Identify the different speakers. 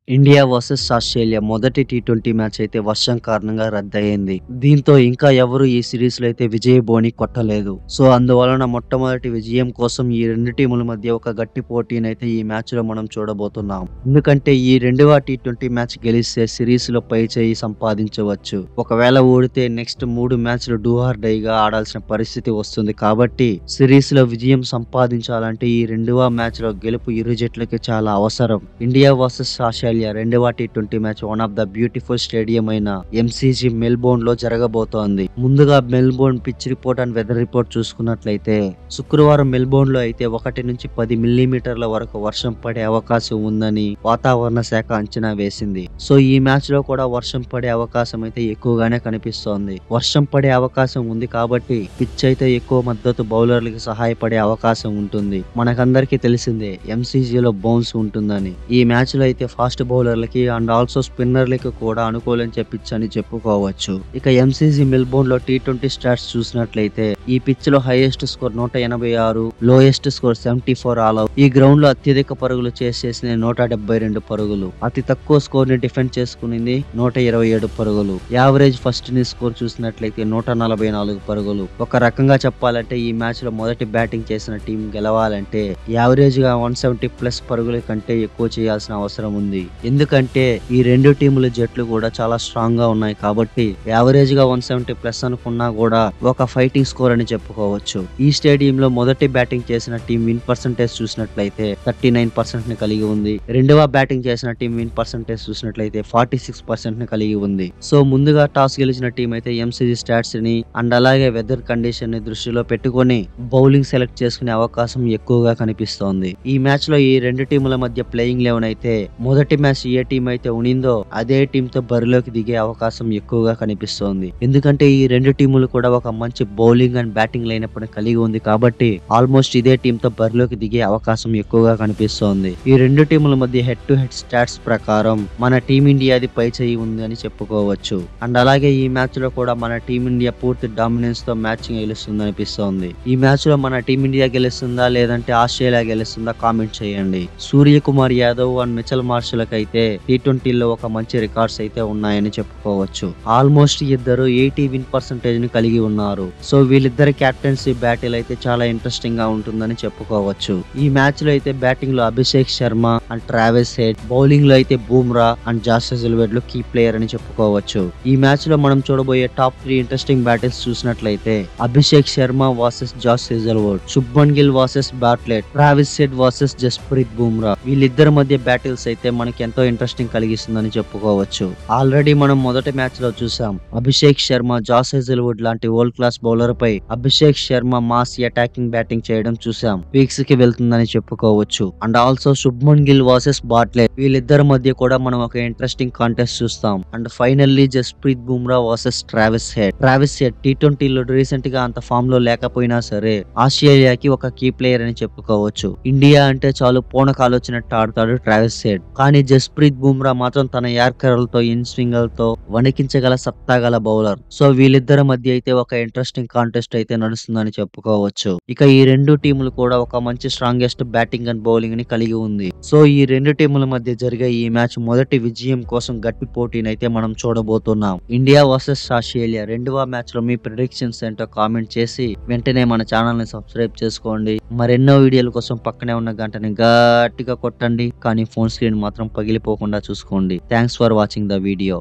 Speaker 1: India versus Australia మొదటి T20 match అయితే వర్షం కారణంగా రద్దయింది. దీంతో ఇంకా ఎవరు ఈ సిరీస్ లో అయితే విజయ బోని కొట్టలేదు. సో అందువలన మొట్టమొదటి విజయం కోసం ఈ రెండు టీముల మధ్య ఒక గట్టి పోటీనైతే ఈ మ్యాచ్ లో మనం చూడబోతున్నాం. ఎందుకంటే ఈ రెండవ టీ20 మ్యాచ్ గెలిస్తే సిరీస్ లో పై చేయి సంపాదించవచ్చు. ఒకవేళ ఓడితే నెక్స్ట్ 3 మ్యాచ్లు డూ ఆర్ డై గా ఆడాల్సిన పరిస్థితి వస్తుంది. కాబట్టి సిరీస్ లో విజయం సంపాదించాలంటే ఈ రెండవ మ్యాచ్ లో గెలుపు ఇరు జట్లకి చాలా అవసరం. ఇండియా వర్సెస్ ఆస్ట్రేలియా రెండవ టీ20 match one of the beautiful stadium అయిన ఎంసీజీ మెల్బోర్న్ లో జరగబోతోంది. ముందుగా Melbourne pitch report and weather report చూసుకున్నట్లయితే శుక్రవారం మెల్బోర్న్ లో అయితే 1 నుంచి 10 మిల్లీమీటర్ల వరకు వర్షం పడే అవకాశం ఉందని వాతావరణ శాఖ అంచనా వేసింది. సో ఈ మ్యాచ్ లో కూడా వర్షం పడే అవకాశం అయితే ఎక్కువగానే కనిపిస్తోంది. వర్షం పడే అవకాశం ఉంది కాబట్టి పిచ్ అయితే ఎక్కువ మద్దతు బౌలర్లకి సహాయపడే అవకాశం ఉంటుంది. మనకందరికీ తెలిసిందే ఎంసీజీలో బౌన్స్ ఉంటుందని. ఈ మ్యాచ్ లో అయితే ఫాస్ట్ బౌలర్లకి అండ్ ఆల్సో స్పిన్నర్లకి కూడా అనుకూలించే పిచ్ అని చెప్పుకోవచ్చు. ఇక ఎంసీజీ మెల్బోర్న్ లో టీ20 స్టాట్స్ చూసినట్లయితే ఈ పిచ్ లో highest score 186, lowest score 74 all out. ఈ గ్రౌండ్ లో అత్యధిక పరుగులు చేసిన 172 పరుగులు, అతి తక్కువ స్కోర్ ని డిఫెండ్ చేసుకునింది 127 పరుగులు. యావరేజ్ ఫస్ట్ ఇన్నింగ్స్ స్కోర్ చూసినట్లయితే 144 పరుగులు. ఒక రకంగా చెప్పాలంటే ఈ మ్యాచ్ లో మొదటి బ్యాటింగ్ చేసిన టీం గెలవాలంటే యావరేజ్ గా 170+ పరుగుల కంటే ఎక్కువ చేయాల్సిన అవసరం ఉంది. ఎందుకంటే ఈ రెండు టీముల జట్లు కూడా చాలా స్ట్రాంగ్ గా ఉన్నాయి కాబట్టి యావరేజ్ గా 170+ అనుకున్నా కూడా ఒక ఫైటింగ్ స్కోర్ అని చెప్పుకోవచ్చు. ఈ స్టేడియం లో మొదటి బ్యాటింగ్ చేసిన టీం విన్ పర్సెంటేజ్ చూసినట్లయితే 39% ని కలిగి ఉంది. రెండవ బ్యాటింగ్ చేసిన టీం విన్ పర్సెంటేజ్ చూసినట్లయితే 46% ని కలిగి ఉంది. సో ముందుగా టాస్ గెలిచిన టీం అయితే ఎంసీజీ స్టాట్స్ ని అండ్ అలాగే వెదర్ కండిషన్ ని దృష్టిలో పెట్టుకొని బౌలింగ్ సెలెక్ట్ చేసుకునే అవకాశం ఎక్కువగా కనిపిస్తోంది. ఈ మ్యాచ్ లో ఈ రెండు టీముల మధ్య ప్లేయింగ్ 11 అయితే మొదటి మ్యాచ్ ఏ టీం అయితే ఉనిందో అదే టీం తో బరిలోకి దిగే అవకాశం ఎక్కువగా కనిపిస్తోంది. ఎందుకంటే ఈ రెండు టీములు కూడా ఒక మంచి బౌలింగ్ అండ్ బ్యాటింగ్ లైనప్ కలిగి ఉంది కాబట్టి ఆల్మోస్ట్ ఇదే టీం తో బరిలోకి దిగే అవకాశం ఎక్కువగా కనిపిస్తోంది. ఈ రెండు టీముల మధ్య హెడ్ టు హెడ్ స్టాట్స్ ప్రకారం మన టీమిండియాది పై చేయి ఉంది అని చెప్పుకోవచ్చు. అండ్ అలాగే ఈ మ్యాచ్ లో కూడా మన టీమిండియా పూర్తి డామినెన్స్ తో మ్యాచ్ గెలుస్తుంది అనిపిస్తోంది. ఈ మ్యాచ్ లో మన టీమిండియా గెలుస్తుందా లేదంటే ఆస్ట్రేలియా గెలుస్తుందా కామెంట్ చేయండి. Suryakumar Yadav and Mitchell Marsh అయితే టీ20లో ఒక మంచి రికార్డ్స్ అయితే ఉన్నాయని చెప్పుకోవచ్చు. ఆల్మోస్ట్ ఇద్దరు 80 విన్ పర్సెంటేజ్ ని కలిగి ఉన్నారు. సో వీళ్ళిద్దరి క్యాప్టెన్సీ బ్యాటిల్ అయితే చాలా ఇంట్రెస్టింగ్ గా ఉంటుందని చెప్పుకోవచ్చు. ఈ మ్యాచ్ లో అయితే బ్యాటింగ్ లో Abhishek Sharma and Travis Head, bowling లో అయితే Bumrah and Josh Hazlewood key player అని చెప్పుకోవచ్చు. ఈ మ్యాచ్ లో మనం చూడబోయే టాప్ 3 ఇంట్రెస్టింగ్ బ్యాటిల్స్ చూసినట్లయితే Abhishek Sharma versus Josh Hazlewood, Shubman Gill versus Bartlett, Travis Head versus Jasprit Bumrah. వీళ్ళిద్దరి మధ్య బ్యాటిల్స్ అయితే మనకి ఎంతో ఇంట్రెస్టింగ్ కలిగిస్తుందని చెప్పుకోవచ్చు. ఆల్రెడీ మనం మొదటి మ్యాచ్ లో చూసాం అభిషేక్ శర్మ జాస్ హేజల్వుడ్ లాంటి వరల్డ్ క్లాస్ బౌలర్ పై Abhishek Sharma mass attacking batting చేయడం చూసాం. పీక్స్ కి వెళ్తుందని చెప్పుకోవచ్చు. And also Shubman Gill versus Bartlett, వీళ్ళిద్దరి మధ్య కూడా మనం ఒక ఇంట్రెస్టింగ్ కాంటెస్ట్ చూస్తాం. And finally Jasprit Bumrah versus Travis Head. టీ20లో రీసెంట్ గా అంత ఫామ్ లో లేకపోయినా సరే ఆస్ట్రేలియాకి ఒక కీ ప్లేయర్ అని చెప్పుకోవచ్చు. ఇండియా అంటే చాలు పూనకాలు వచ్చినట్టు ఆడతాడు ట్రావిస్ హెడ్. కానీ జస్ప్రీత్ బుమ్రా మాత్రం తన యార్కర్లతో ఇన్ స్వింగర్లతో వణికించగల సత్తాగల బౌలర్. సో వీళ్ళిద్దరి మధ్య అయితే ఒక ఇంట్రెస్టింగ్ కాంటెస్ట్ అయితే నడుస్తుందని చెప్పుకోవచ్చు. ఇక ఈ రెండు టీములు కూడా ఒక మంచి స్ట్రాంగెస్ట్ బ్యాటింగ్ అండ్ బౌలింగ్ ని కలిగి ఉంది. సో ఈ రెండు టీముల మధ్య జరిగే ఈ మ్యాచ్ మొదటి విజయం కోసం గట్టి పోటీని అయితే మనం చూడబోతున్నాం. ఇండియా వర్సెస్ ఆస్ట్రేలియా రెండవ మ్యాచ్ లో మీ ప్రిడిక్షన్స్ ఏంటో కామెంట్ చేసి వెంటనే మన ఛానల్ ని సబ్స్క్రైబ్ చేసుకోండి. మరెన్నో వీడియోల కోసం పక్కనే ఉన్న గంటని గట్టిగా కొట్టండి. కానీ ఫోన్ స్క్రీన్ మాత్రం పగిలిపోకుండా చూసుకోండి. Thanks for watching the video.